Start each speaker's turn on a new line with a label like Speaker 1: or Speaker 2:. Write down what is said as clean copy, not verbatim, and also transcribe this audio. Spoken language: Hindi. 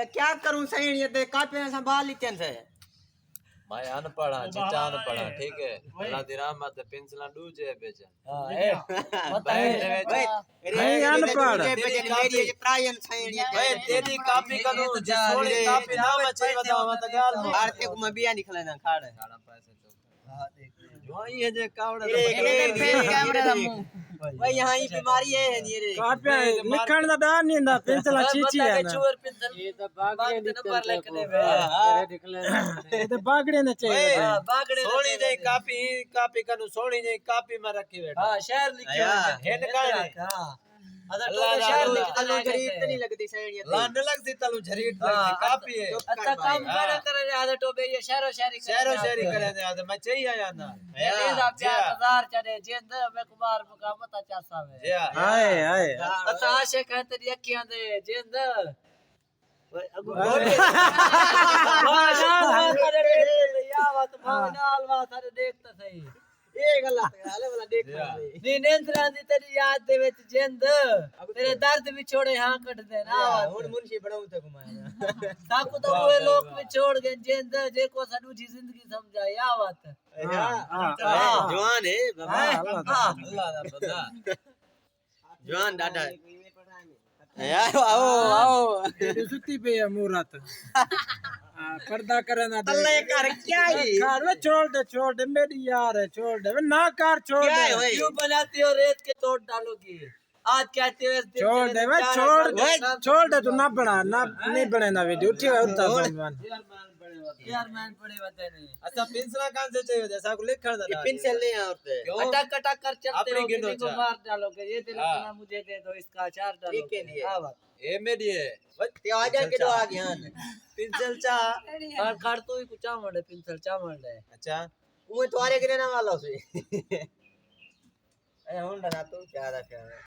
Speaker 1: क्या करूं सही ये ते कापे में संभाल लीते से
Speaker 2: मैं अनपढ़ हां चिटा अनपढ़ हां ठीक है अल्लाह दी रहमत पेंसिल डूजे बेच
Speaker 1: हां ए
Speaker 3: नहीं अनपढ़
Speaker 1: मेरी ट्रायन सही ये
Speaker 2: भाई तेरी कॉपी कनु जे सोनी कॉपी ना बचे बताओ मत गाल
Speaker 1: भारतीय को मैं बिया निकले ना खाड़
Speaker 2: खाना पैसे तो हां देख जो ये जे कावड़ा
Speaker 1: कैमरा दा मुंह भाई यहां ही बीमारी है नहीं रे
Speaker 3: कापे लिखण दा डर नहीं ना पेंसिल चीची है ना
Speaker 1: चूर पेंसिल ये तो बागड़े नंबर लिखने में
Speaker 3: ये तो बागड़े ने चाहिए
Speaker 1: हां बागड़े
Speaker 2: सोनी जे कॉपी कनु सोनी जे कॉपी में रखी बैठा
Speaker 1: हां शहर लिखियो
Speaker 2: हेन का
Speaker 1: हां अदर तो शहर लिख तलो गरीब तो नहीं लगती सही ये
Speaker 2: लान लगती तलू झरीट लगती काफी है
Speaker 1: अच्छा काम करे आधा टोबे ये शहरो शहरी
Speaker 2: करे ने आधा मैं चाहिए आया ना
Speaker 1: ये दा 4000 चढ़े जेंद में कुमार मुकामत अच्छा सावे
Speaker 2: जी
Speaker 3: हाय हाय
Speaker 1: अच्छा आशे कहते दी अखियां दे जेंद देखता सही ये गलत हाले वाला देख नी नेंद्रा दी तेरी याद दे विच जिंद तेरे दर्द भी छोड़े हां कट दे ना हुन मुंशी बनाऊं ते घुमाया ताकू तो वो लोग भी छोड़ गए जिंद जे को सडू जी जिंदगी समझा या बात जवान है बाबा अल्लाह दा बंदा जवान डाडा यार आओ
Speaker 3: सुती पे है मुरात पर्दा करना दे
Speaker 1: अल्लाह कर क्या है
Speaker 3: कार छोड़ दे मेरी यार है छोड़ दे ना कार छोड़ दे
Speaker 1: क्यों बनाती हो रेत के तोड़ डालोगी आज कहते हो
Speaker 3: छोड़ दे छोड़ दे तू ना बना ना नहीं बने ना वीडियो उठी उठता सामान
Speaker 1: यार मैन पड़े बता नहीं
Speaker 2: अच्छा पेंसिल कहां से चाहिए जैसा को लिखण दा
Speaker 1: पेंसिल ले यहाँ पे अटक अटक कर चलते हो
Speaker 2: अपनी
Speaker 1: किसी को मार डालोगे ये तिलकना मुझे दे दो इसका अचार डालो के लिए हां बात
Speaker 2: ए मेरी है
Speaker 1: ते आ जा के दो आ गया
Speaker 2: पेंसिल चा
Speaker 1: और खड़ तो ही कुछ चावड़ पेंसिल चावड़ है
Speaker 2: अच्छा
Speaker 1: वो तुम्हारे गिरने वाला से ए हुन डरा तू क्या रखा है